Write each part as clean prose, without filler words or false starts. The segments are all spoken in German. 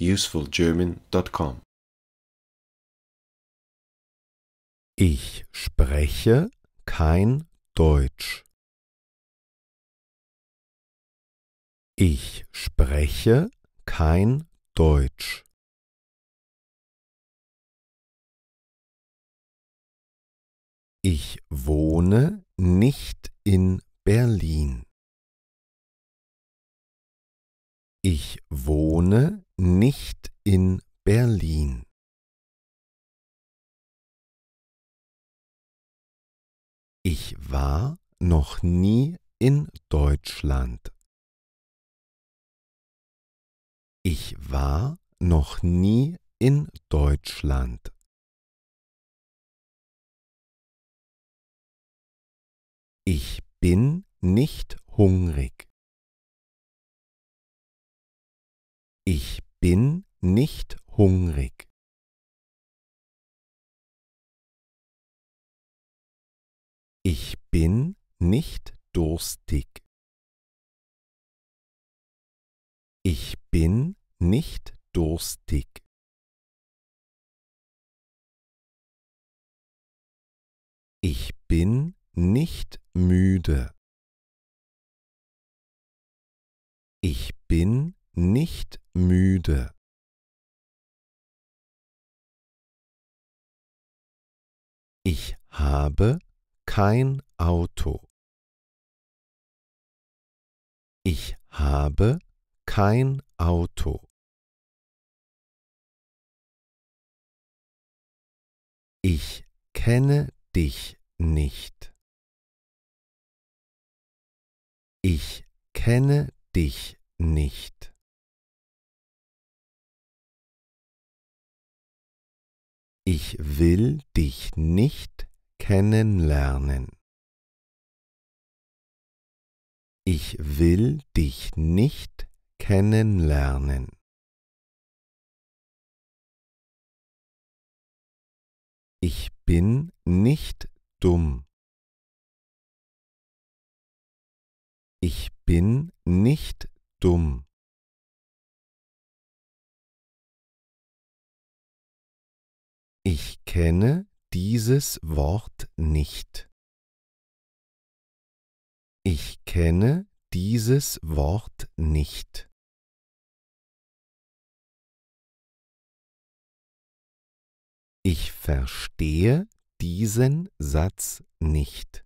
usefulgerman.com. Ich spreche kein Deutsch. Ich spreche kein Deutsch. Ich wohne nicht in Berlin. Ich wohne nicht in Berlin. Ich war noch nie in Deutschland. Ich war noch nie in Deutschland. Ich bin nicht hungrig. Ich bin nicht hungrig. Ich bin nicht durstig. Ich bin nicht durstig. Ich bin nicht müde. Ich bin nicht müde. Ich habe kein Auto. Ich habe kein Auto. Ich kenne dich nicht. Ich kenne dich nicht. Ich will dich nicht kennenlernen. Ich will dich nicht kennenlernen. Ich bin nicht dumm. Ich bin nicht dumm. Ich kenne dieses Wort nicht. Ich kenne dieses Wort nicht. Ich verstehe diesen Satz nicht.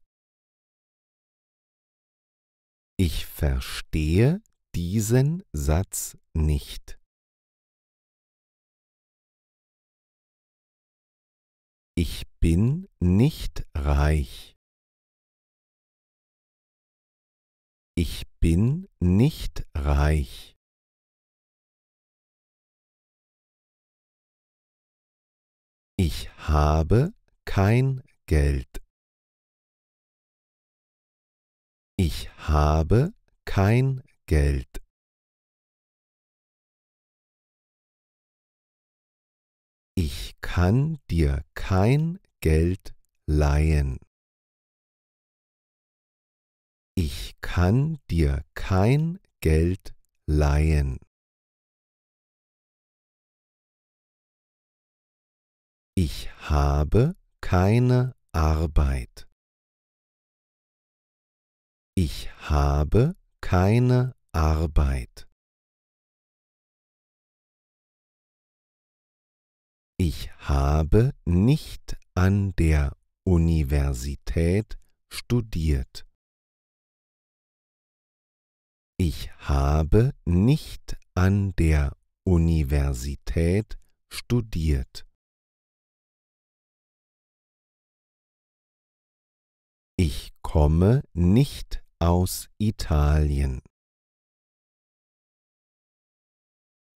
Ich verstehe diesen Satz nicht. Ich bin nicht reich. Ich bin nicht reich. Ich habe kein Geld. Ich habe kein Geld. Ich kann dir kein Geld leihen. Ich kann dir kein Geld leihen. Ich habe keine Arbeit. Ich habe keine Arbeit. Ich habe nicht an der Universität studiert. Ich habe nicht an der Universität studiert. Ich komme nicht aus Italien.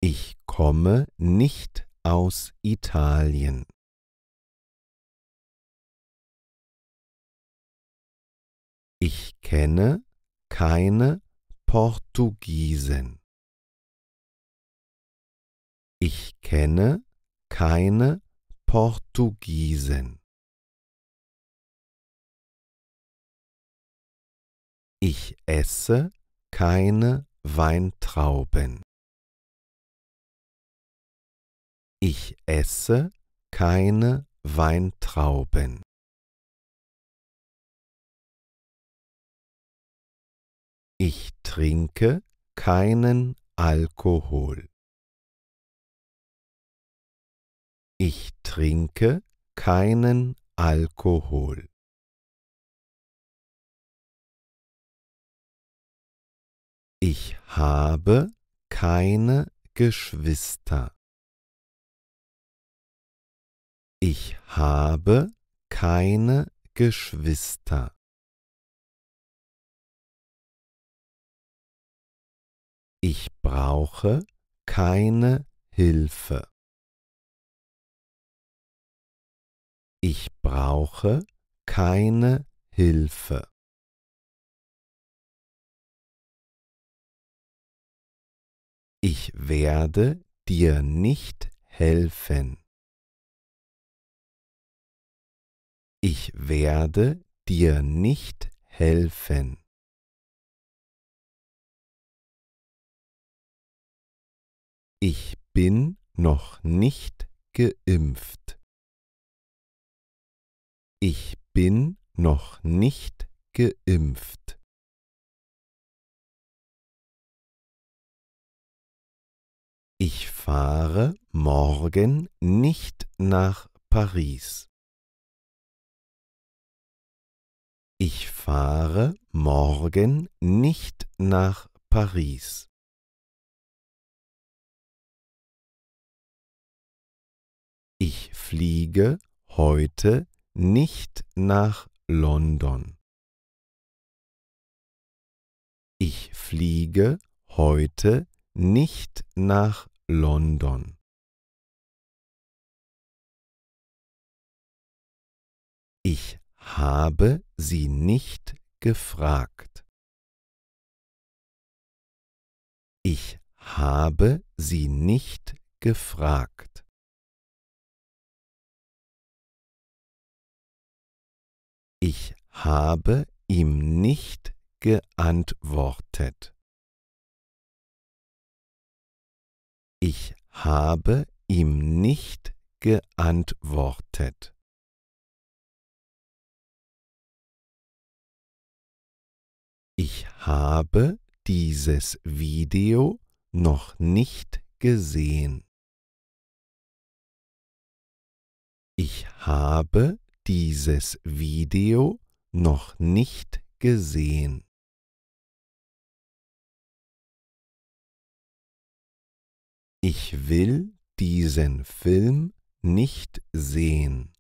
Ich komme nicht aus Italien. Ich kenne keine Portugiesen. Ich kenne keine Portugiesen. Ich esse keine Weintrauben. Ich esse keine Weintrauben. Ich trinke keinen Alkohol. Ich trinke keinen Alkohol. Ich habe keine Geschwister. Ich habe keine Geschwister. Ich brauche keine Hilfe. Ich brauche keine Hilfe. Ich werde dir nicht helfen. Ich werde dir nicht helfen. Ich bin noch nicht geimpft. Ich bin noch nicht geimpft. Ich fahre morgen nicht nach Paris. Ich fahre morgen nicht nach Paris. Ich fliege heute nicht nach London. Ich fliege heute nicht nach London. Ich habe sie nicht gefragt. Ich habe sie nicht gefragt. Ich habe ihm nicht geantwortet. Ich habe ihm nicht geantwortet. Ich habe dieses Video noch nicht gesehen. Ich habe dieses Video noch nicht gesehen. Ich will diesen Film nicht sehen.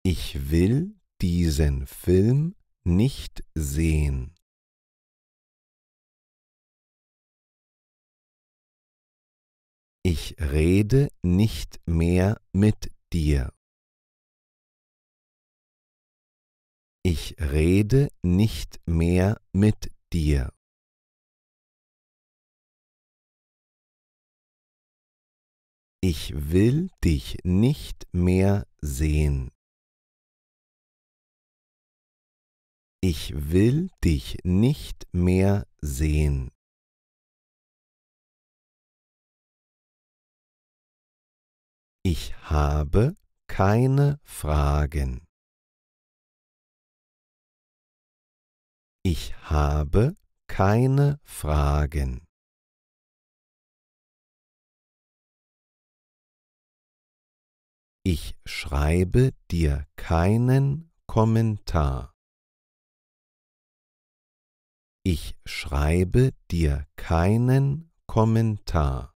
Ich will diesen Film nicht sehen. Ich rede nicht mehr mit dir. Ich rede nicht mehr mit dir. Ich will dich nicht mehr sehen. Ich will dich nicht mehr sehen. Ich habe keine Fragen. Ich habe keine Fragen. Ich schreibe dir keinen Kommentar. Ich schreibe dir keinen Kommentar.